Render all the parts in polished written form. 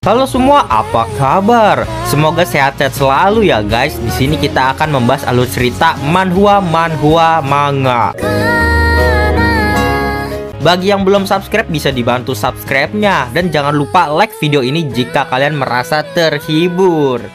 Halo semua, apa kabar? Semoga sehat-sehat selalu ya guys. Di sini kita akan membahas alur cerita manhwa manga. Bagi yang belum subscribe bisa dibantu subscribe-nya dan jangan lupa like video ini jika kalian merasa terhibur.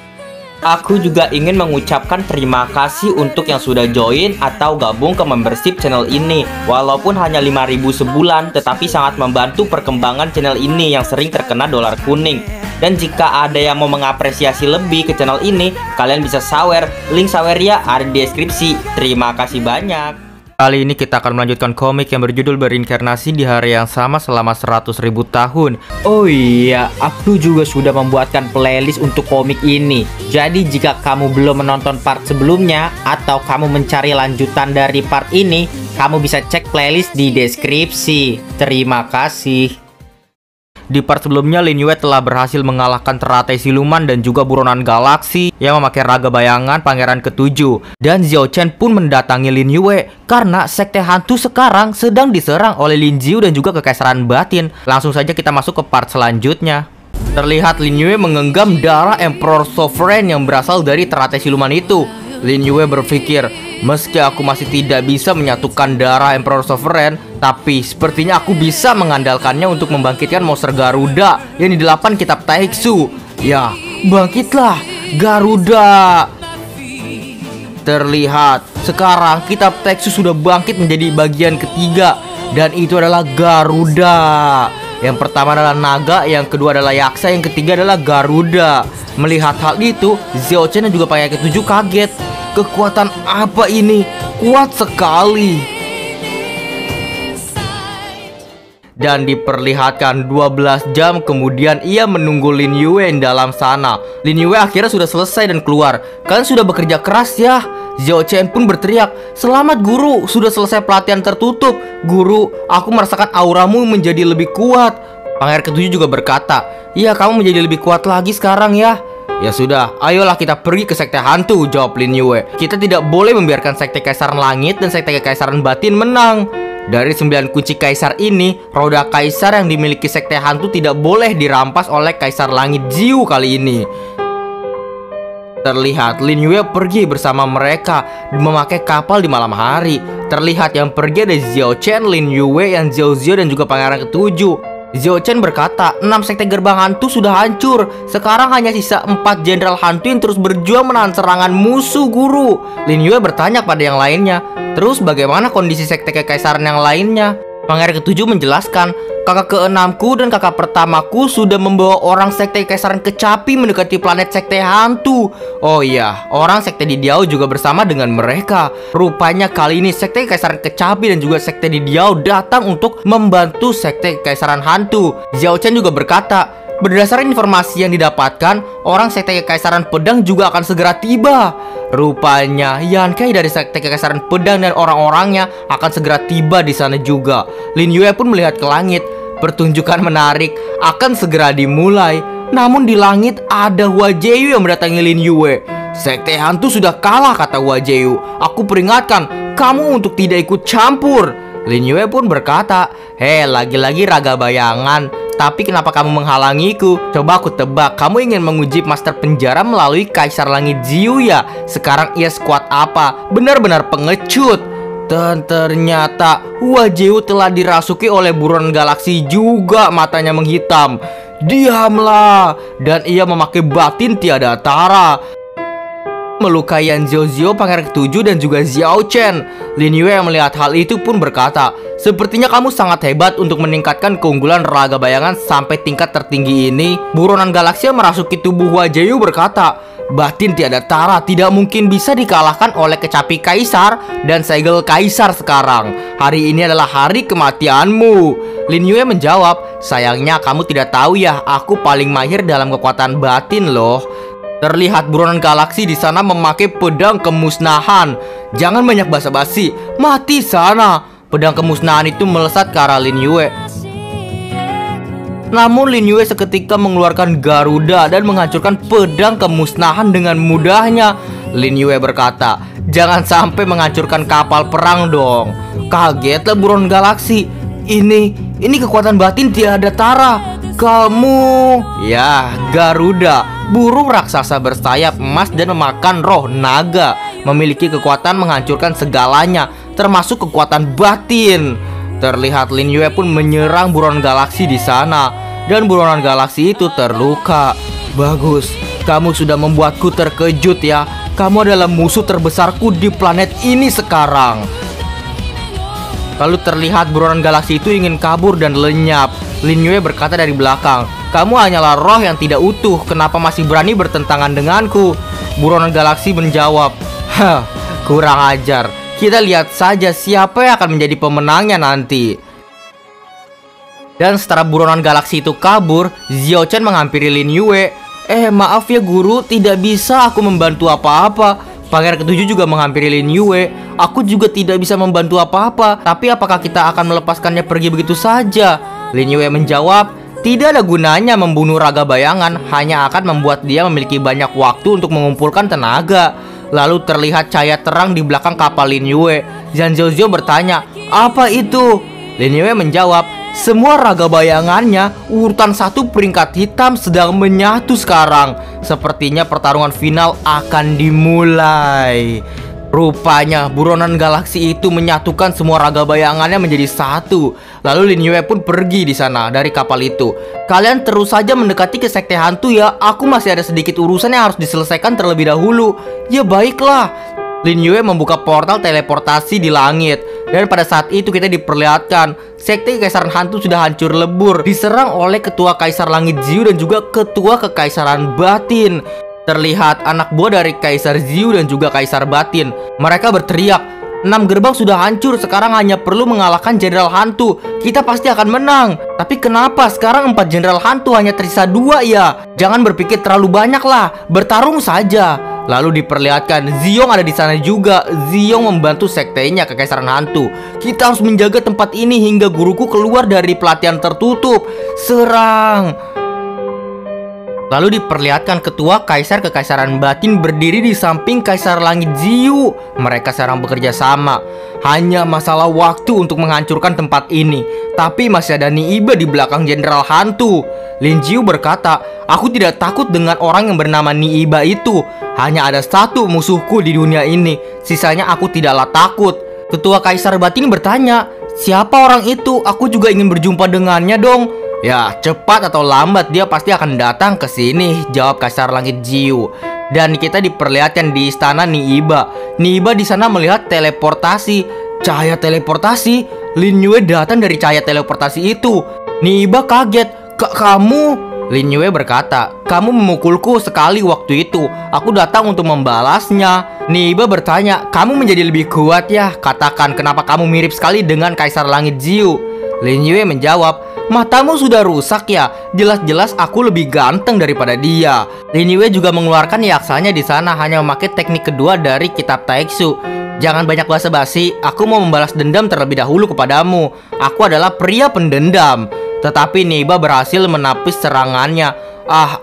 Aku juga ingin mengucapkan terima kasih untuk yang sudah join atau gabung ke membership channel ini. Walaupun hanya 5.000 sebulan, tetapi sangat membantu perkembangan channel ini yang sering terkena dolar kuning. Dan jika ada yang mau mengapresiasi lebih ke channel ini, kalian bisa sawer. Link sawernya ada di deskripsi. Terima kasih banyak. Kali ini kita akan melanjutkan komik yang berjudul Berinkarnasi di Hari yang Sama Selama 100.000 Tahun. Oh iya, aku juga sudah membuatkan playlist untuk komik ini. Jadi jika kamu belum menonton part sebelumnya atau kamu mencari lanjutan dari part ini, kamu bisa cek playlist di deskripsi. Terima kasih. Di part sebelumnya, Lin Yue telah berhasil mengalahkan teratai siluman dan juga buronan galaksi yang memakai raga bayangan pangeran ke-7. Dan Xiao Chen pun mendatangi Lin Yue karena sekte hantu sekarang sedang diserang oleh Lin Jiu dan juga kekaisaran batin. Langsung saja kita masuk ke part selanjutnya. Terlihat Lin Yue menggenggam darah Emperor Sovereign yang berasal dari teratai siluman itu. Lin Yue berpikir, meski aku masih tidak bisa menyatukan darah Emperor Sovereign, tapi sepertinya aku bisa mengandalkannya untuk membangkitkan monster Garuda yang di 8 kitab Taiksu. Ya, bangkitlah Garuda. Terlihat sekarang kitab Taiksu sudah bangkit menjadi bagian ketiga, dan itu adalah Garuda. Yang pertama adalah naga, yang kedua adalah yaksa, yang ketiga adalah Garuda. Melihat hal itu, Xiao Chen dan juga Pangeran ke-7 kaget. Kekuatan apa ini? Kuat sekali. Dan diperlihatkan 12 jam kemudian ia menunggu Lin Yue dalam sana. Lin Yue akhirnya sudah selesai dan keluar. Kalian sudah bekerja keras ya. Xiao Chen pun berteriak, "Selamat guru, sudah selesai pelatihan tertutup. Guru, aku merasakan auramu menjadi lebih kuat." Pangeran ke-7 juga berkata, "Iya, kamu menjadi lebih kuat lagi sekarang ya." "Ya sudah, ayolah kita pergi ke sekte hantu," jawab Lin Yue. "Kita tidak boleh membiarkan sekte kekaisaran langit dan sekte kekaisaran batin menang. Dari 9 kunci kaisar ini, roda kaisar yang dimiliki sekte hantu tidak boleh dirampas oleh kaisar langit Jiu kali ini." Terlihat Lin Yue pergi bersama mereka memakai kapal di malam hari. Terlihat yang pergi ada Xiao Chen, Lin Yue, Yang Xiao Zio dan juga Pangeran ke-7. Xiao Chen berkata, 6 sekte gerbang hantu sudah hancur. Sekarang hanya sisa 4 jenderal hantu yang terus berjuang menahan serangan musuh, guru. Lin Yue bertanya pada yang lainnya, "Terus bagaimana kondisi sekte kekaisaran yang lainnya?" Pangeran ke-7 menjelaskan, "Kakak ke-6ku dan kakak pertamaku sudah membawa orang sekte kekaisaran kecapi mendekati planet sekte hantu. Oh iya, orang sekte Didiao juga bersama dengan mereka. Rupanya kali ini sekte kekaisaran kecapi dan juga sekte Didiao datang untuk membantu sekte kekaisaran hantu." Xiao Chen juga berkata, "Berdasarkan informasi yang didapatkan, orang sekte kekaisaran pedang juga akan segera tiba." Rupanya Yan Kai dari sekte kekaisaran pedang dan orang-orangnya akan segera tiba di sana juga. Lin Yue pun melihat ke langit. Pertunjukan menarik akan segera dimulai. Namun di langit ada Hua Jieyu yang mendatangi Lin Yue. "Sekte hantu sudah kalah," kata Hua Jieyu. "Aku peringatkan kamu untuk tidak ikut campur." Lin Yue pun berkata, "Hei, lagi-lagi raga bayangan. Tapi kenapa kamu menghalangiku? Coba aku tebak, kamu ingin menguji master penjara melalui Kaisar Langit Jiu ya? Sekarang ia sekuat apa? Benar-benar pengecut." Dan ternyata Hua Jiu telah dirasuki oleh buronan galaksi juga, matanya menghitam. "Diamlah!" Dan ia memakai batin tiada tara, melukai Yang Xiao Zio, Pangeran ke-7 dan juga Xiao Chen. Lin Yue yang melihat hal itu pun berkata, "Sepertinya kamu sangat hebat untuk meningkatkan keunggulan raga bayangan sampai tingkat tertinggi ini." Buronan galaksi yang merasuki tubuh Hua Jieyu berkata, "Batin tiada tara tidak mungkin bisa dikalahkan oleh kecapi kaisar dan segel kaisar sekarang. Hari ini adalah hari kematianmu." Lin Yue menjawab, "Sayangnya kamu tidak tahu ya, aku paling mahir dalam kekuatan batin loh." Terlihat buronan galaksi di sana memakai pedang kemusnahan. "Jangan banyak basa-basi, mati sana." Pedang kemusnahan itu melesat ke arah Lin Yue. Namun Lin Yue seketika mengeluarkan Garuda dan menghancurkan pedang kemusnahan dengan mudahnya. Lin Yue berkata, "Jangan sampai menghancurkan kapal perang dong." Kagetlah buronan galaksi. Ini kekuatan batin tiada tara. Kamu... Ya, Garuda, burung raksasa bersayap emas dan memakan roh naga, memiliki kekuatan menghancurkan segalanya, termasuk kekuatan batin. Terlihat Lin Yue pun menyerang buronan galaksi di sana, dan buronan galaksi itu terluka. Bagus, kamu sudah membuatku terkejut ya. Kamu adalah musuh terbesarku di planet ini sekarang. Lalu terlihat buronan galaksi itu ingin kabur dan lenyap. Lin Yue berkata dari belakang, kamu hanyalah roh yang tidak utuh. Kenapa masih berani bertentangan denganku? Buronan galaksi menjawab, hah, kurang ajar. Kita lihat saja siapa yang akan menjadi pemenangnya nanti. Dan setelah buronan galaksi itu kabur, Xiao Chen menghampiri Lin Yue. Maaf ya guru, tidak bisa aku membantu apa-apa. Pangeran ketujuh juga menghampiri Lin Yue. Aku juga tidak bisa membantu apa-apa. Tapi apakah kita akan melepaskannya pergi begitu saja? Lin Yue menjawab, tidak ada gunanya membunuh raga bayangan, hanya akan membuat dia memiliki banyak waktu untuk mengumpulkan tenaga. Lalu terlihat cahaya terang di belakang kapal Lin Yue. Zhang Zhou bertanya, apa itu? Lin Yue menjawab, semua raga bayangannya urutan 1 peringkat hitam sedang menyatu sekarang. Sepertinya pertarungan final akan dimulai. Rupanya buronan galaksi itu menyatukan semua raga bayangannya menjadi satu. Lalu Lin Yue pun pergi di sana dari kapal itu. Kalian terus saja mendekati ke sekte hantu ya. Aku masih ada sedikit urusan yang harus diselesaikan terlebih dahulu. Ya baiklah. Lin Yue membuka portal teleportasi di langit. Dan pada saat itu kita diperlihatkan sekte kekaisaran hantu sudah hancur lebur, diserang oleh ketua kaisar langit Xiu dan juga ketua kekaisaran batin. Terlihat anak buah dari Kaisar Xiu dan juga Kaisar Batin. Mereka berteriak, 6 gerbang sudah hancur, sekarang hanya perlu mengalahkan jenderal hantu. Kita pasti akan menang. Tapi kenapa sekarang 4 jenderal hantu hanya tersisa 2 ya? Jangan berpikir terlalu banyak lah, bertarung saja. Lalu diperlihatkan Xiong ada di sana juga. Xiong membantu sektenya kekaisaran hantu. Kita harus menjaga tempat ini hingga guruku keluar dari pelatihan tertutup. Serang. Lalu diperlihatkan ketua kaisar kekaisaran batin berdiri di samping kaisar langit Xiu. Mereka sekarang bekerja sama. Hanya masalah waktu untuk menghancurkan tempat ini. Tapi masih ada Niiba di belakang jenderal hantu. Lin Xiu berkata, aku tidak takut dengan orang yang bernama Niiba itu. Hanya ada satu musuhku di dunia ini. Sisanya aku tidaklah takut. Ketua kaisar batin bertanya, siapa orang itu? Aku juga ingin berjumpa dengannya dong. Ya, cepat atau lambat dia pasti akan datang ke sini, jawab Kaisar Langit Xiu. Dan kita diperlihatkan di istana Niiba. Niiba di sana melihat teleportasi. Cahaya teleportasi? Lin Yue datang dari cahaya teleportasi itu. Niiba kaget. Kamu? Lin Yue berkata, kamu memukulku sekali waktu itu. Aku datang untuk membalasnya. Niiba bertanya, kamu menjadi lebih kuat ya? Katakan kenapa kamu mirip sekali dengan Kaisar Langit Xiu. Lin Yue menjawab, matamu sudah rusak ya? Jelas-jelas aku lebih ganteng daripada dia. Lin Yue juga mengeluarkan yaksanya di sana, hanya memakai teknik kedua dari kitab Taeksu. Jangan banyak basa-basi, aku mau membalas dendam terlebih dahulu kepadamu. Aku adalah pria pendendam. Tetapi Niiba berhasil menapis serangannya.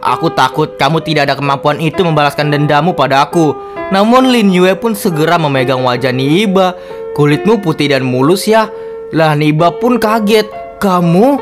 Aku takut kamu tidak ada kemampuan itu membalaskan dendammu padaku. Namun Lin Yue pun segera memegang wajah Niiba. Kulitmu putih dan mulus ya? Lah Niiba pun kaget. Kamu?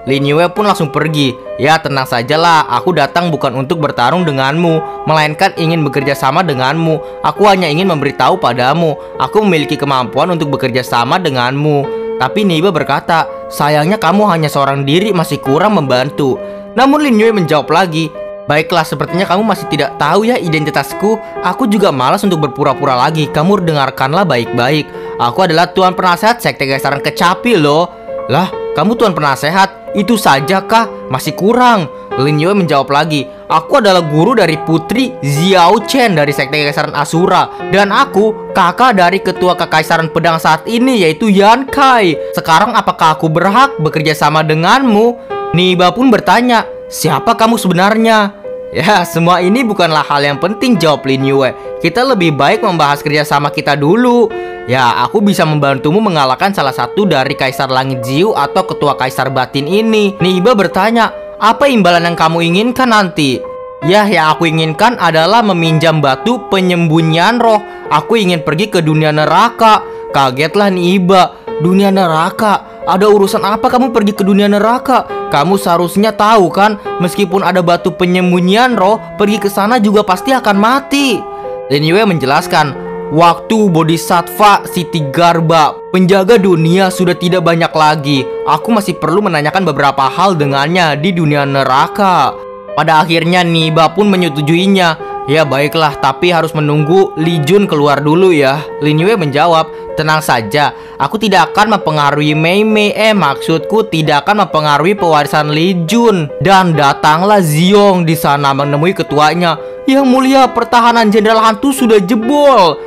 Lin Yue pun langsung pergi. Ya tenang sajalah, aku datang bukan untuk bertarung denganmu, melainkan ingin bekerja sama denganmu. Aku hanya ingin memberitahu padamu, aku memiliki kemampuan untuk bekerja sama denganmu. Tapi Niiba berkata, sayangnya kamu hanya seorang diri, masih kurang membantu. Namun Lin Yue menjawab lagi, baiklah, sepertinya kamu masih tidak tahu ya identitasku. Aku juga malas untuk berpura-pura lagi. Kamu dengarkanlah baik-baik. Aku adalah Tuan Penasehat Sekte Kekaisaran Kecapi loh. Lah, kamu Tuan Penasehat? Itu saja kah? Masih kurang. Lin Yue menjawab lagi, aku adalah guru dari putri Xiao Chen dari Sekte Kekaisaran Asura. Dan aku kakak dari ketua kekaisaran pedang saat ini, yaitu Yan Kai. Sekarang apakah aku berhak bekerja sama denganmu? Niiba pun bertanya, siapa kamu sebenarnya? Ya, semua ini bukanlah hal yang penting, jawab Lin Yue. Kita lebih baik membahas kerjasama kita dulu. Ya, aku bisa membantumu mengalahkan salah satu dari Kaisar Langit Xiu atau ketua Kaisar Batin ini. Niiba bertanya, apa imbalan yang kamu inginkan nanti? Ya, yang aku inginkan adalah meminjam batu penyembunyian roh. Aku ingin pergi ke dunia neraka. Kagetlah Niiba. Dunia neraka? Ada urusan apa kamu pergi ke dunia neraka? Kamu seharusnya tahu kan, meskipun ada batu penyembunyian roh, pergi ke sana juga pasti akan mati. Lin Yue menjelaskan, waktu Bodhisattva Siti Garba, penjaga dunia, sudah tidak banyak lagi. Aku masih perlu menanyakan beberapa hal dengannya di dunia neraka. Pada akhirnya Niba pun menyetujuinya. Ya baiklah, tapi harus menunggu Li Jun keluar dulu ya. Lin Yue menjawab, tenang saja, aku tidak akan mempengaruhi Mei Mei. Maksudku tidak akan mempengaruhi pewarisan Li Jun. Dan datanglah Ziong di sana menemui ketuanya. Yang mulia, pertahanan jenderal hantu sudah jebol.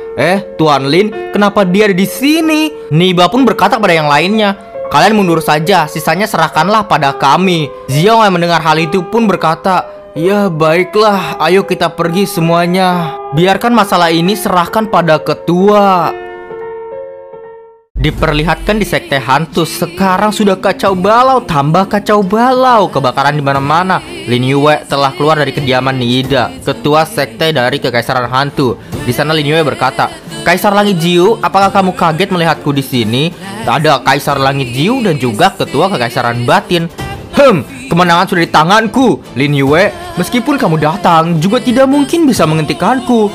Tuan Lin, kenapa dia ada di sini? Niba pun berkata kepada yang lainnya, kalian mundur saja, sisanya serahkanlah pada kami. Ziong yang mendengar hal itu pun berkata, ya baiklah, ayo kita pergi semuanya. Biarkan masalah ini serahkan pada ketua. Diperlihatkan di sekte hantu, sekarang sudah kacau balau, tambah kacau balau, kebakaran di mana-mana. Lin Yue telah keluar dari kediaman Nida, ketua sekte dari Kekaisaran Hantu. Di sana Lin Yue berkata, Kaisar Langit Jiu, apakah kamu kaget melihatku di sini? Ada Kaisar Langit Jiu dan juga ketua Kekaisaran Batin. Kemenangan sudah di tanganku, Lin Yue. Meskipun kamu datang, juga tidak mungkin bisa menghentikanku.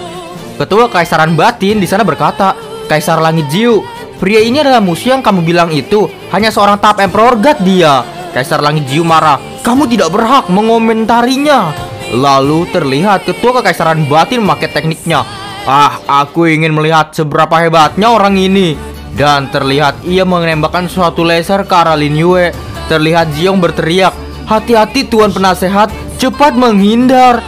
Ketua Kekaisaran Batin di sana berkata, Kaisar Langit Jiu, pria ini adalah musuh yang kamu bilang itu. Hanya seorang tahap Emperor God dia. Kaisar Langit Jiu marah, kamu tidak berhak mengomentarinya. Lalu terlihat ketua Kekaisaran Batin memakai tekniknya. Aku ingin melihat seberapa hebatnya orang ini. Dan terlihat ia menembakkan suatu laser ke arah Lin Yue. Terlihat Ziong berteriak, hati-hati Tuan Penasehat, cepat menghindar.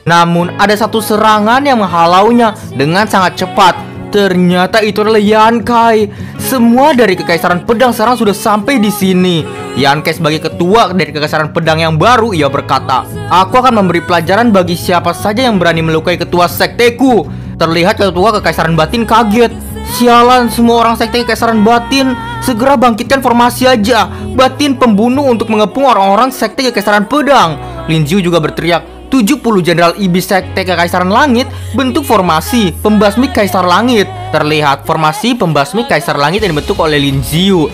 Namun ada satu serangan yang menghalaunya dengan sangat cepat. Ternyata itu adalah Yan Kai. Semua dari Kekaisaran Pedang sekarang sudah sampai di sini. Yan Kai sebagai ketua dari Kekaisaran Pedang yang baru, ia berkata, aku akan memberi pelajaran bagi siapa saja yang berani melukai ketua sekteku. Terlihat ketua Kekaisaran Batin kaget. Sialan, semua orang sekte Kekaisaran Batin, segera bangkitkan formasi aja. Batin pembunuh untuk mengepung orang-orang sekte Kekaisaran Pedang. Lin Jiu juga berteriak, 70 jenderal iblis sekte Kekaisaran Langit bentuk formasi pembasmi Kaisar Langit. Terlihat formasi pembasmi Kaisar Langit yang dibentuk oleh Lin Jiu.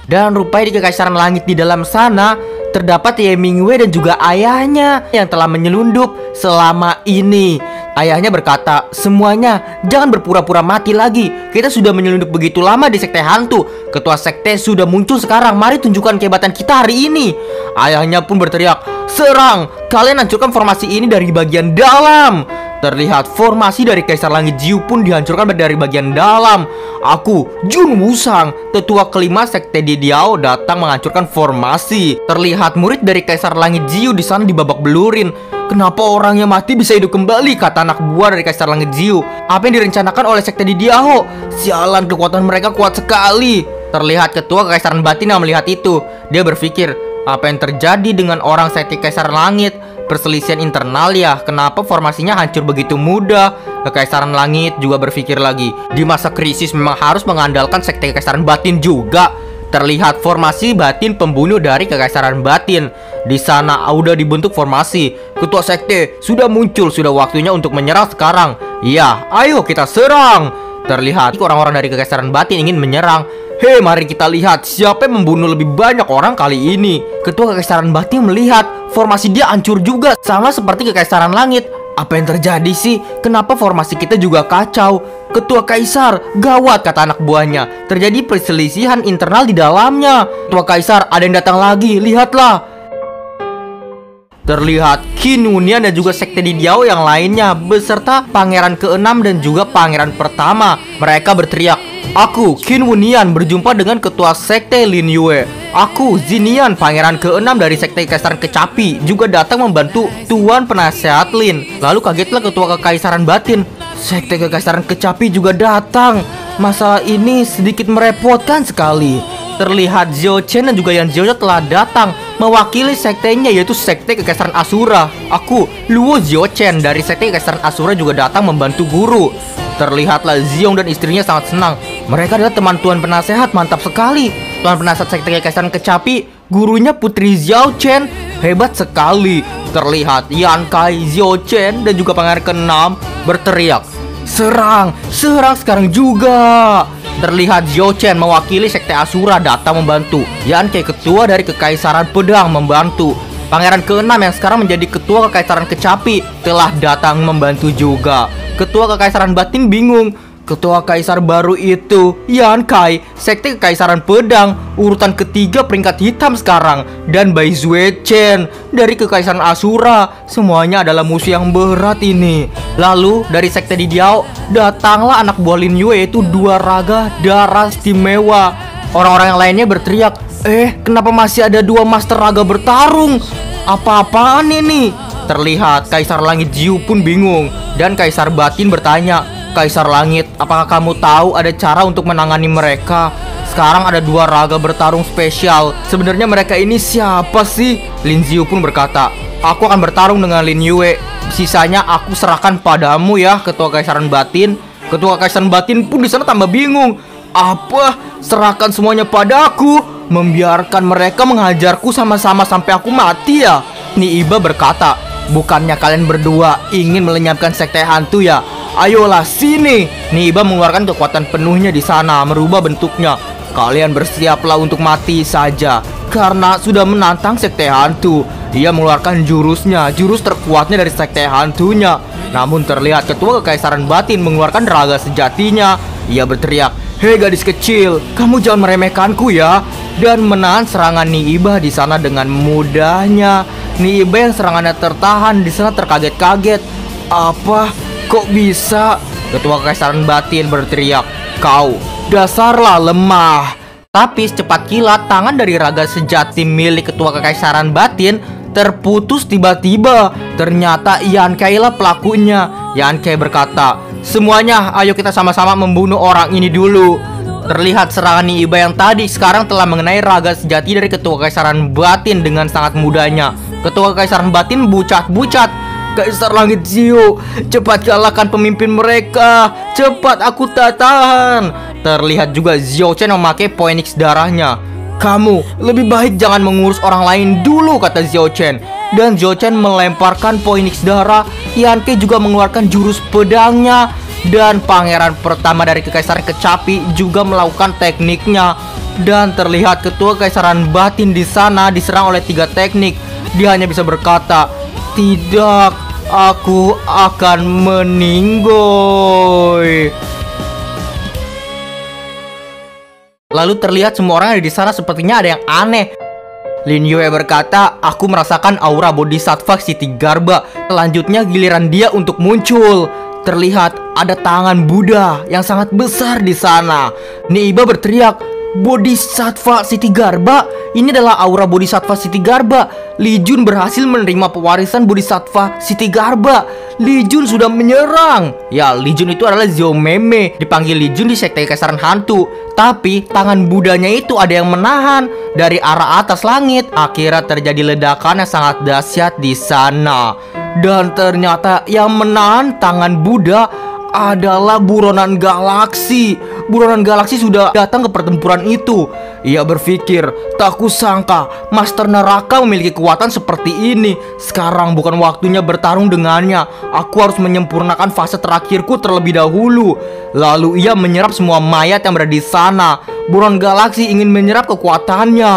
Dan rupanya di Kekaisaran Langit di dalam sana terdapat Ye Mingwei dan juga ayahnya yang telah menyelundup selama ini. Ayahnya berkata, semuanya jangan berpura-pura mati lagi. Kita sudah menyelundup begitu lama di sekte hantu. Ketua sekte sudah muncul sekarang. Mari tunjukkan kehebatan kita hari ini. Ayahnya pun berteriak, serang! Kalian hancurkan formasi ini dari bagian dalam. Terlihat formasi dari Kaisar Langit Jiu pun dihancurkan dari bagian dalam. Aku, Jun Wusang, tetua kelima sekte Didiao, datang menghancurkan formasi. Terlihat murid dari Kaisar Langit Jiu di sana dibabak belurin. Kenapa orang yang mati bisa hidup kembali? Kata anak buah dari Kaisar Langit Jiu. Apa yang direncanakan oleh sekte Didiao? Sialan, kekuatan mereka kuat sekali. Terlihat ketua Kekaisaran Batin yang melihat itu. Dia berpikir, apa yang terjadi dengan orang sekte Kaisar Langit? Perselisihan internal ya, kenapa formasinya hancur begitu mudah? Kekaisaran Langit juga berpikir lagi, di masa krisis memang harus mengandalkan sekte Kekaisaran Batin juga. Terlihat formasi batin pembunuh dari Kekaisaran Batin. Di sana udah dibentuk formasi. Ketua sekte sudah muncul, sudah waktunya untuk menyerang sekarang. Iya, ayo kita serang. Terlihat orang-orang dari Kekaisaran Batin ingin menyerang. Hei, mari kita lihat siapa yang membunuh lebih banyak orang kali ini. Ketua Kekaisaran Batin melihat formasi dia hancur juga, sama seperti Kekaisaran Langit. Apa yang terjadi sih? Kenapa formasi kita juga kacau? Ketua Kaisar, gawat, kata anak buahnya. Terjadi perselisihan internal di dalamnya. Ketua Kaisar, ada yang datang lagi, lihatlah. Terlihat Qin Wunian dan juga sekte Didiao yang lainnya beserta pangeran ke-6 dan juga pangeran pertama. Mereka berteriak, aku, Qin Wunian, berjumpa dengan ketua sekte Lin Yue. Aku, Zinian, pangeran ke-6 dari sekte Kekaisaran Kecapi, juga datang membantu Tuan Penasehat Lin. Lalu kagetlah ketua Kekaisaran Batin. Sekte Kekaisaran Kecapi juga datang. Masalah ini sedikit merepotkan sekali. Terlihat Zhao Chen dan juga Yan Zhao telah datang mewakili sektenya, yaitu sekte Kekaisaran Asura. Aku, Luo Zhao Chen dari sekte Kekaisaran Asura, juga datang membantu guru. Terlihatlah Ziong dan istrinya sangat senang. Mereka adalah teman Tuan Penasehat, mantap sekali. Tuan Penasehat sekte Kekaisaran Kecapi, gurunya Putri Zhao Chen, hebat sekali. Terlihat Yan Kai, Zhao Chen dan juga pangeran ke-6 berteriak, serang, serang sekarang juga. Terlihat Xiao Chen mewakili sekte Asura datang membantu. Yan Kai, ketua dari Kekaisaran Pedang, membantu. Pangeran ke-6 yang sekarang menjadi ketua Kekaisaran Kecapi telah datang membantu juga. Ketua Kekaisaran Batin bingung. Ketua kaisar baru itu Yan Kai, sekte Kekaisaran Pedang, urutan ketiga peringkat hitam sekarang. Dan Bai Zue Chen dari Kekaisaran Asura. Semuanya adalah musuh yang berat ini. Lalu dari sekte Didiao datanglah anak buah Lin Yue, yaitu dua raga darah istimewa. Orang-orang yang lainnya berteriak, kenapa masih ada dua master raga bertarung? Apa-apaan ini? Terlihat Kaisar Langit Jiu pun bingung. Dan Kaisar Batin bertanya, Kaisar Langit, apakah kamu tahu ada cara untuk menangani mereka? Sekarang ada dua raga bertarung spesial. Sebenarnya mereka ini siapa sih? Lin Ziu pun berkata, aku akan bertarung dengan Lin Yue. Sisanya aku serahkan padamu ya, Ketua Kekaisaran Batin. Ketua Kekaisaran Batin pun di sana tambah bingung. Apa? Serahkan semuanya padaku? Membiarkan mereka menghajarku sama-sama sampai aku mati ya? Niiba berkata, bukannya kalian berdua ingin melenyapkan sekte hantu ya? Ayolah sini. Niiba mengeluarkan kekuatan penuhnya di sana, merubah bentuknya. Kalian bersiaplah untuk mati saja, karena sudah menantang sekte hantu. Ia mengeluarkan jurusnya, jurus terkuatnya dari sekte hantunya. Namun terlihat Ketua Kekaisaran Batin mengeluarkan raga sejatinya. Ia berteriak, hei gadis kecil, kamu jangan meremehkanku ya. Dan menahan serangan Niiba di sana dengan mudahnya. Niiba yang serangannya tertahan di sana terkaget-kaget. Apa? Kok bisa? Ketua Kekaisaran Batin berteriak, kau dasarlah lemah. Tapi secepat kilat tangan dari raga sejati milik Ketua Kekaisaran Batin terputus tiba-tiba. Ternyata Yan Kai lah pelakunya. Yan Kai berkata, semuanya ayo kita sama-sama membunuh orang ini dulu. Terlihat serangan Niiba yang tadi sekarang telah mengenai raga sejati dari Ketua Kekaisaran Batin dengan sangat mudahnya. Ketua Kekaisaran Batin bucat-bucat. Kaisar Langit Jiu, cepat kalahkan pemimpin mereka. Cepat, aku tak tahan. Terlihat juga Xiao Chen memakai Phoenix darahnya. Kamu lebih baik jangan mengurus orang lain dulu, kata Xiao Chen. Dan Xiao Chen melemparkan Phoenix darah. Yan Kai juga mengeluarkan jurus pedangnya. Dan pangeran pertama dari Kekaisaran Kecapi juga melakukan tekniknya. Dan terlihat Ketua Kekaisaran Batin di sana diserang oleh 3 teknik. Dia hanya bisa berkata, tidak, aku akan meninggoy. Lalu terlihat semua orang yang ada di sana sepertinya ada yang aneh. Lin Yue berkata, aku merasakan aura Bodhisattva Siti Garba. Selanjutnya giliran dia untuk muncul. Terlihat ada tangan Buddha yang sangat besar di sana. Niiba berteriak, Bodhisattva Siti Garba? Ini adalah aura Bodhisattva Siti Garba. Li Jun berhasil menerima pewarisan Bodhisattva Siti Garba. Li Jun sudah menyerang. Ya, Li Jun itu adalah Xiao Meme. Dipanggil Li Jun di sekte Kekaisaran Hantu. Tapi tangan Budanya itu ada yang menahan dari arah atas langit. Akhirnya terjadi ledakan yang sangat dahsyat di sana. Dan ternyata yang menahan tangan Buddha adalah buronan galaksi. Buronan galaksi sudah datang ke pertempuran itu. Ia berpikir, tak kusangka Master Neraka memiliki kekuatan seperti ini. Sekarang bukan waktunya bertarung dengannya. Aku harus menyempurnakan fase terakhirku terlebih dahulu. Lalu ia menyerap semua mayat yang berada di sana. Buronan galaksi ingin menyerap kekuatannya.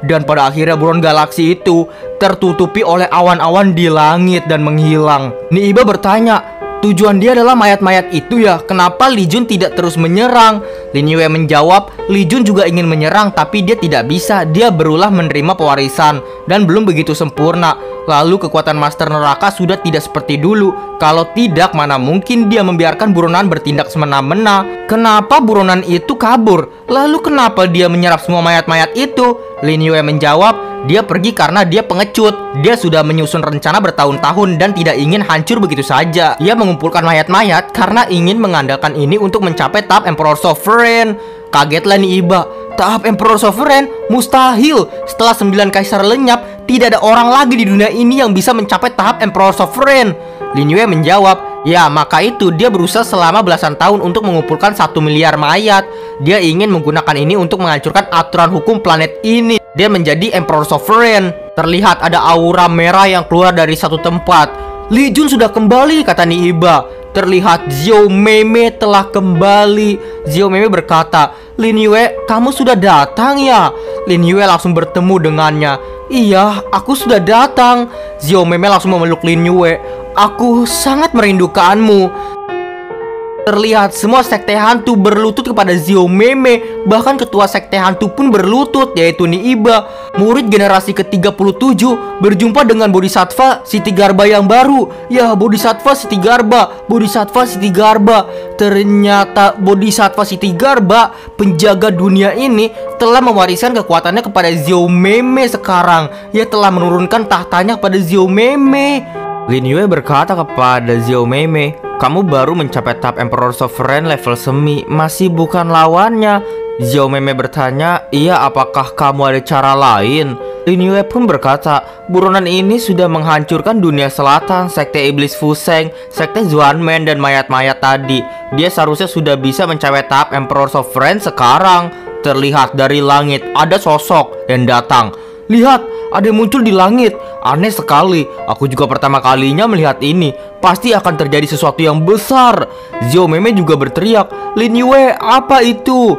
Dan pada akhirnya buronan galaksi itu tertutupi oleh awan-awan di langit dan menghilang. Niiba bertanya, tujuan dia adalah mayat-mayat itu ya. Kenapa Li Jun tidak terus menyerang? Lin Yue menjawab, Li Jun juga ingin menyerang tapi dia tidak bisa. Dia berulah menerima pewarisan dan belum begitu sempurna. Lalu kekuatan Master Neraka sudah tidak seperti dulu. Kalau tidak, mana mungkin dia membiarkan buronan bertindak semena-mena. Kenapa buronan itu kabur? Lalu kenapa dia menyerap semua mayat-mayat itu? Lin Yue menjawab, dia pergi karena dia pengecut. Dia sudah menyusun rencana bertahun-tahun dan tidak ingin hancur begitu saja. Ia mengumpulkan mayat-mayat karena ingin mengandalkan ini untuk mencapai tahap Emperor Sovereign. Kagetlah Niiba, tahap Emperor Sovereign? Mustahil. Setelah 9 kaisar lenyap, tidak ada orang lagi di dunia ini yang bisa mencapai tahap Emperor Sovereign. Lin Yue menjawab, ya maka itu dia berusaha selama belasan tahun untuk mengumpulkan 1 miliar mayat. Dia ingin menggunakan ini untuk menghancurkan aturan hukum planet ini. Dia menjadi Emperor Sovereign. Terlihat ada aura merah yang keluar dari satu tempat. Li Jun sudah kembali, kata Niiba. terlihat Xiao Mei telah kembali. Xiao Mei berkata, "Lin Yue, kamu sudah datang ya?" Lin Yue langsung bertemu dengannya. "Iya, aku sudah datang." Xiao Mei langsung memeluk Lin Yue. "Aku sangat merindukanmu." Terlihat semua sekte hantu berlutut kepada Xiao Mei. Bahkan ketua sekte hantu pun berlutut, yaitu Niiba, murid generasi ke-37, berjumpa dengan Bodhisattva Siti Garba yang baru. Ya, Bodhisattva Siti Garba, Bodhisattva Siti Garba. Ternyata Bodhisattva Siti Garba, penjaga dunia ini, telah mewariskan kekuatannya kepada Xiao Mei sekarang. Ia telah menurunkan tahtanya kepada Xiao Mei. Lin Yue berkata kepada Xiao Mei, "Kamu baru mencapai tahap Emperor Sovereign level semi, masih bukan lawannya." Xiao Mei bertanya, "Iya, apakah kamu ada cara lain?" Lin Yue pun berkata, "Buronan ini sudah menghancurkan dunia selatan, sekte iblis Fuseng, sekte Xuanmen, dan mayat-mayat tadi. Dia seharusnya sudah bisa mencapai tahap Emperor Sovereign sekarang." Terlihat dari langit ada sosok yang datang. "Lihat, ada yang muncul di langit. Aneh sekali. Aku juga pertama kalinya melihat ini. Pasti akan terjadi sesuatu yang besar." Xiao Mei juga berteriak, "Lin Yue, apa itu?"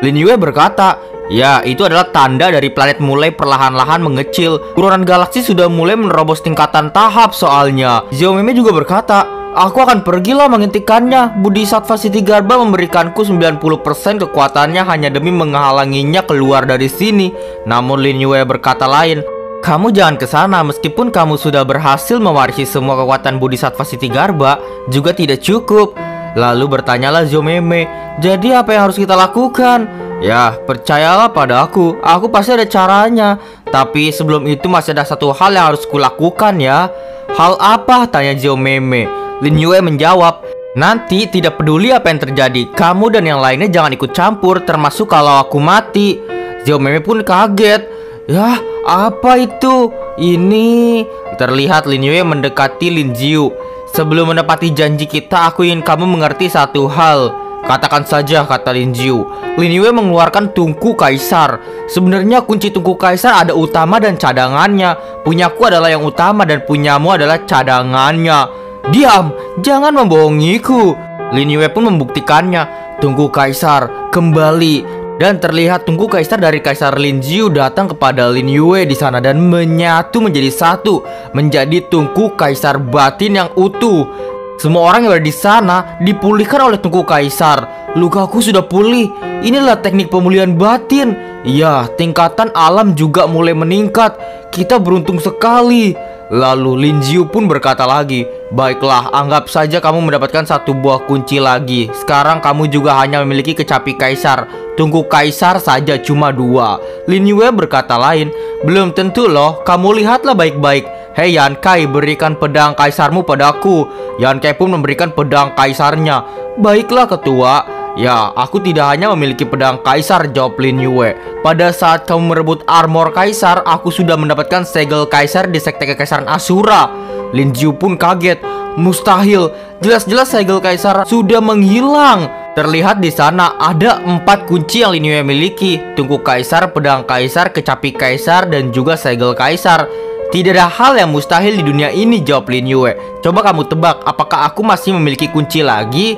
Lin Yue berkata, "Ya, itu adalah tanda dari planet mulai perlahan-lahan mengecil. Buronan galaksi sudah mulai menerobos tingkatan tahap soalnya." Xiao Mei juga berkata, "Aku akan pergilah menghentikannya. Bodhisattva Siti Garba memberikanku 90% kekuatannya hanya demi menghalanginya keluar dari sini." Namun Lin Yue berkata lain, "Kamu jangan ke sana. Meskipun kamu sudah berhasil mewarisi semua kekuatan Bodhisattva Siti Garba, juga tidak cukup." Lalu bertanyalah Xiao Mei, "Jadi apa yang harus kita lakukan?" "Ya, percayalah pada aku pasti ada caranya. Tapi sebelum itu masih ada satu hal yang harus kulakukan ya." "Hal apa?" tanya Xiao Mei. Lin Yue menjawab, "Nanti tidak peduli apa yang terjadi, kamu dan yang lainnya jangan ikut campur, termasuk kalau aku mati." Xiao Mei pun kaget. "Yah, apa itu? Ini..." Terlihat Lin Yue mendekati Lin Ziyu. "Sebelum menepati janji kita, aku ingin kamu mengerti satu hal." "Katakan saja," kata Lin Ziyu. Lin Yue mengeluarkan tungku kaisar. Sebenarnya kunci tungku kaisar ada utama dan cadangannya. Punyaku adalah yang utama dan punyamu adalah cadangannya. "Diam, jangan membohongiku." Lin Yue pun membuktikannya. Tungku kaisar kembali. Dan terlihat tungku kaisar dari Kaisar Lin Ziyu datang kepada Lin Yue di sana dan menyatu menjadi satu, menjadi tungku kaisar batin yang utuh. Semua orang yang berada di sana dipulihkan oleh tungku kaisar. "Lukaku sudah pulih. Inilah teknik pemulihan batin. Ya, tingkatan alam juga mulai meningkat. Kita beruntung sekali." Lalu Lin Ziyu pun berkata lagi, "Baiklah, anggap saja kamu mendapatkan satu buah kunci lagi. Sekarang kamu juga hanya memiliki kecapi kaisar. Tungku kaisar saja cuma 2. Lin Yue berkata lain, "Belum tentu loh, kamu lihatlah baik-baik. Hei Yan Kai, berikan pedang kaisarmu padaku." Yan Kai pun memberikan pedang kaisarnya. "Baiklah ketua." "Ya, aku tidak hanya memiliki pedang kaisar," jawab Lin Yue. "Pada saat kamu merebut armor kaisar, aku sudah mendapatkan segel kaisar di sekte kekaisaran Asura." Lin Ziyu pun kaget. "Mustahil, jelas-jelas segel kaisar sudah menghilang." Terlihat di sana ada 4 kunci yang Lin Yue miliki: tungku kaisar, pedang kaisar, kecapi kaisar, dan juga segel kaisar. "Tidak ada hal yang mustahil di dunia ini," jawab Lin Yue. "Coba kamu tebak, apakah aku masih memiliki kunci lagi?"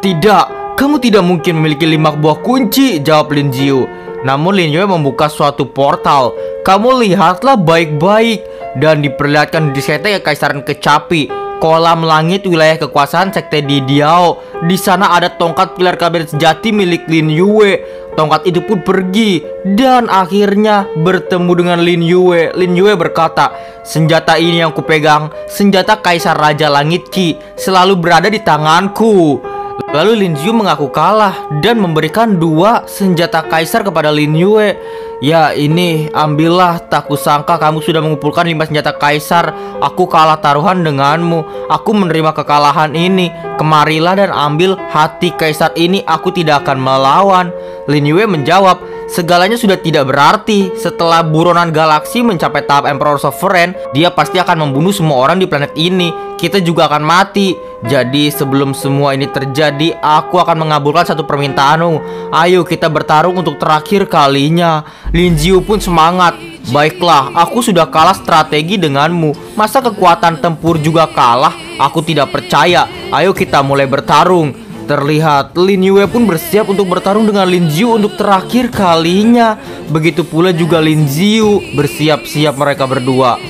Tidak. Kamu tidak mungkin memiliki 5 buah kunci," jawab Lin Ziyu. Namun Lin Yue membuka suatu portal. "Kamu lihatlah baik-baik." Dan diperlihatkan di sekte kekaisaran kecapi, kolam langit wilayah kekuasaan sekte Didiao. Di sana ada tongkat pilar kabinet sejati milik Lin Yue. Tongkat itu pun pergi dan akhirnya bertemu dengan Lin Yue. Lin Yue berkata, "Senjata ini yang kupegang, senjata Kaisar Raja Langit Qi, selalu berada di tanganku." Lalu Lin Ziyu mengaku kalah dan memberikan 2 senjata kaisar kepada Lin Yue. "Ya, ini ambillah. Tak kusangka kamu sudah mengumpulkan 5 senjata kaisar. Aku kalah taruhan denganmu. Aku menerima kekalahan ini. Kemarilah dan ambil hati kaisar ini. Aku tidak akan melawan." Lin Yue menjawab, segalanya sudah tidak berarti. Setelah buronan galaksi mencapai tahap Emperor Sovereign, dia pasti akan membunuh semua orang di planet ini. Kita juga akan mati. Jadi sebelum semua ini terjadi, aku akan mengabulkan satu permintaanmu. Ayo kita bertarung untuk terakhir kalinya. Lin Ziyu pun semangat. Baiklah, aku sudah kalah strategi denganmu. Masa kekuatan tempur juga kalah? Aku tidak percaya. Ayo kita mulai bertarung. Terlihat Lin Yue pun bersiap untuk bertarung dengan Lin Ziyu untuk terakhir kalinya. Begitu pula juga Lin Ziyu bersiap-siap mereka berdua.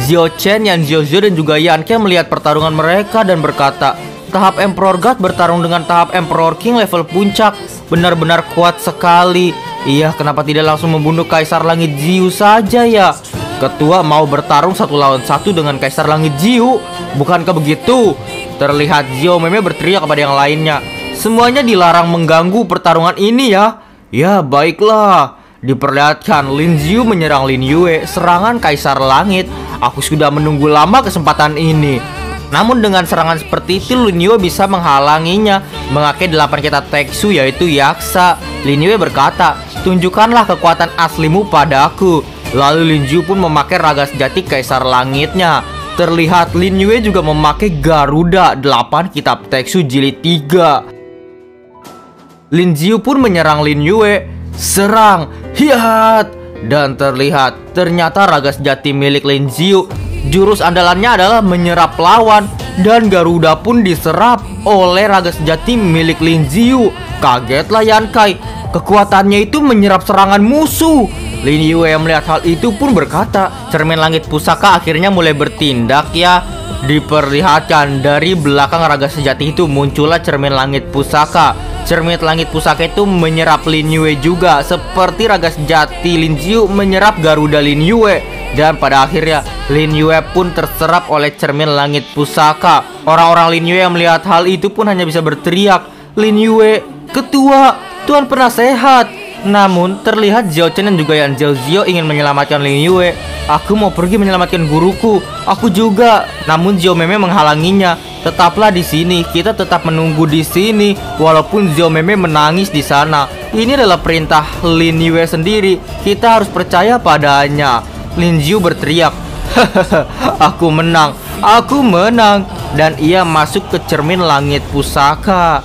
Xiao Chen, Yan Zhao dan juga Yan Ke melihat pertarungan mereka dan berkata, tahap Emperor God bertarung dengan tahap Emperor King level puncak. Benar-benar kuat sekali. Iya, kenapa tidak langsung membunuh Kaisar Langit Ziyu saja ya? Ketua mau bertarung 1 lawan 1 dengan Kaisar Langit Ziyu, bukankah begitu? Terlihat Xiao Meme berteriak kepada yang lainnya, semuanya dilarang mengganggu pertarungan ini ya. Ya baiklah. Diperlihatkan Lin Ziyu menyerang Lin Yue, serangan Kaisar Langit. Aku sudah menunggu lama kesempatan ini. Namun dengan serangan seperti itu Lin Yue bisa menghalanginya, memakai 8 kitab Teksu yaitu Yaksa. Lin Yue berkata, tunjukkanlah kekuatan aslimu padaku. Lalu Lin Ziyu pun memakai raga sejati Kaisar Langitnya. Terlihat Lin Yue juga memakai Garuda 8 kitab Teksu jilid 3. Lin Ziyu pun menyerang Lin Yue. Serang, hiat. Dan terlihat ternyata raga sejati milik Lin Ziyu, jurus andalannya adalah menyerap lawan. Dan Garuda pun diserap oleh raga sejati milik Lin Ziyu. Kagetlah Yan Kai, kekuatannya itu menyerap serangan musuh. Lin Yue yang melihat hal itu pun berkata, cermin langit pusaka akhirnya mulai bertindak ya. Diperlihatkan dari belakang raga sejati itu muncullah cermin langit pusaka. Cermin langit pusaka itu menyerap Lin Yue juga, seperti raga sejati Lin Ziyu menyerap Garuda Lin Yue. Dan pada akhirnya Lin Yue pun terserap oleh cermin langit pusaka. Orang-orang Lin Yue yang melihat hal itu pun hanya bisa berteriak, Lin Yue, ketua, Tuan pernah sehat. Namun terlihat Xiao Chen dan juga Yan Zhao ingin menyelamatkan Lin Yue. Aku mau pergi menyelamatkan guruku. Aku juga. Namun Xiao Meme menghalanginya. Tetaplah di sini. Kita tetap menunggu di sini. Walaupun Xiao Meme menangis di sana. Ini adalah perintah Lin Yue sendiri. Kita harus percaya padanya. Lin Ziyu berteriak, aku menang. Aku menang. Dan ia masuk ke cermin langit pusaka.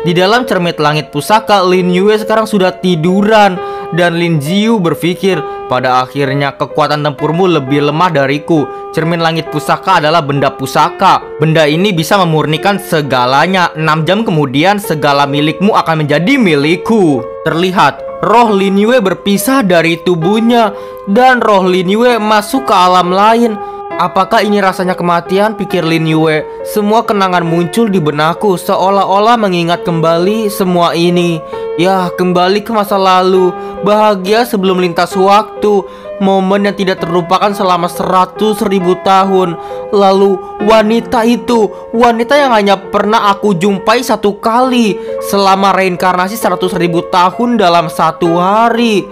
Di dalam cermin langit pusaka, Lin Yue sekarang sudah tiduran. Dan Lin Ziyu berpikir, pada akhirnya kekuatan tempurmu lebih lemah dariku. Cermin langit pusaka adalah benda pusaka. Benda ini bisa memurnikan segalanya. 6 jam kemudian segala milikmu akan menjadi milikku. Terlihat roh Lin Yue berpisah dari tubuhnya. Dan roh Lin Yue masuk ke alam lain. Apakah ini rasanya kematian? Pikir Lin Yue. Semua kenangan muncul di benakku, seolah-olah mengingat kembali semua ini. Ya, kembali ke masa lalu. Bahagia sebelum lintas waktu. Momen yang tidak terlupakan selama 100.000 tahun. Lalu wanita itu, wanita yang hanya pernah aku jumpai 1 kali selama reinkarnasi 100.000 tahun dalam 1 hari.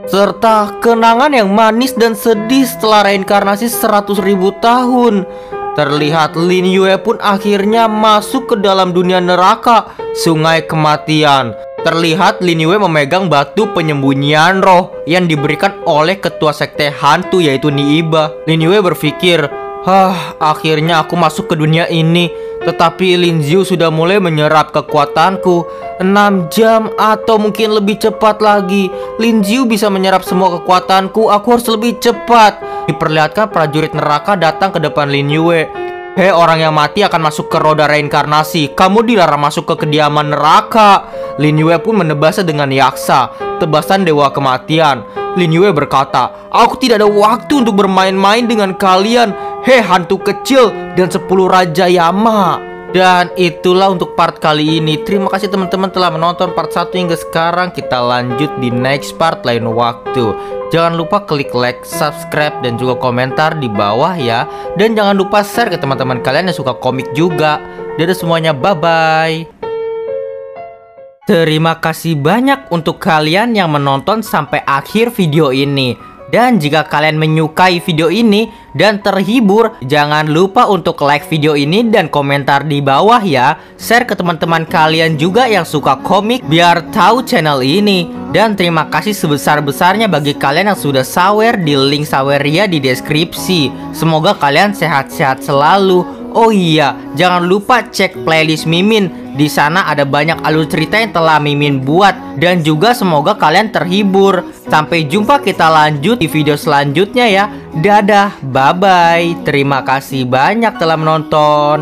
Serta kenangan yang manis dan sedih setelah reinkarnasi 100.000 tahun. Terlihat Lin Yue pun akhirnya masuk ke dalam dunia neraka, sungai kematian. Terlihat Lin Yue memegang batu penyembunyian roh yang diberikan oleh ketua sekte hantu yaitu Niiba. Lin Yue berpikir, akhirnya aku masuk ke dunia ini. Tetapi Lin Ziyu sudah mulai menyerap kekuatanku. 6 jam atau mungkin lebih cepat lagi. Lin Ziyu bisa menyerap semua kekuatanku. Aku harus lebih cepat. Diperlihatkan prajurit neraka datang ke depan Lin Yue. Hei, orang yang mati akan masuk ke roda reinkarnasi. Kamu dilarang masuk ke kediaman neraka. Lin Yue pun menebasnya dengan yaksa, tebasan dewa kematian. Lin Yue berkata, aku tidak ada waktu untuk bermain-main dengan kalian. Hei hantu kecil dan 10 Raja Yama. Dan itulah untuk part kali ini. Terima kasih teman-teman telah menonton part 1 hingga sekarang. Kita lanjut di next part lain waktu. Jangan lupa klik like, subscribe, dan juga komentar di bawah ya. Dan jangan lupa share ke teman-teman kalian yang suka komik juga. Dadah semuanya, bye-bye. Terima kasih banyak untuk kalian yang menonton sampai akhir video ini. Dan jika kalian menyukai video ini dan terhibur, jangan lupa untuk like video ini dan komentar di bawah ya. Share ke teman-teman kalian juga yang suka komik biar tahu channel ini. Dan terima kasih sebesar-besarnya bagi kalian yang sudah sawer di link saweria di deskripsi. Semoga kalian sehat-sehat selalu. Oh iya, jangan lupa cek playlist Mimin. Di sana ada banyak alur cerita yang telah Mimin buat. Dan juga semoga kalian terhibur. Sampai jumpa, kita lanjut di video selanjutnya ya. Dadah, bye-bye. Terima kasih banyak telah menonton.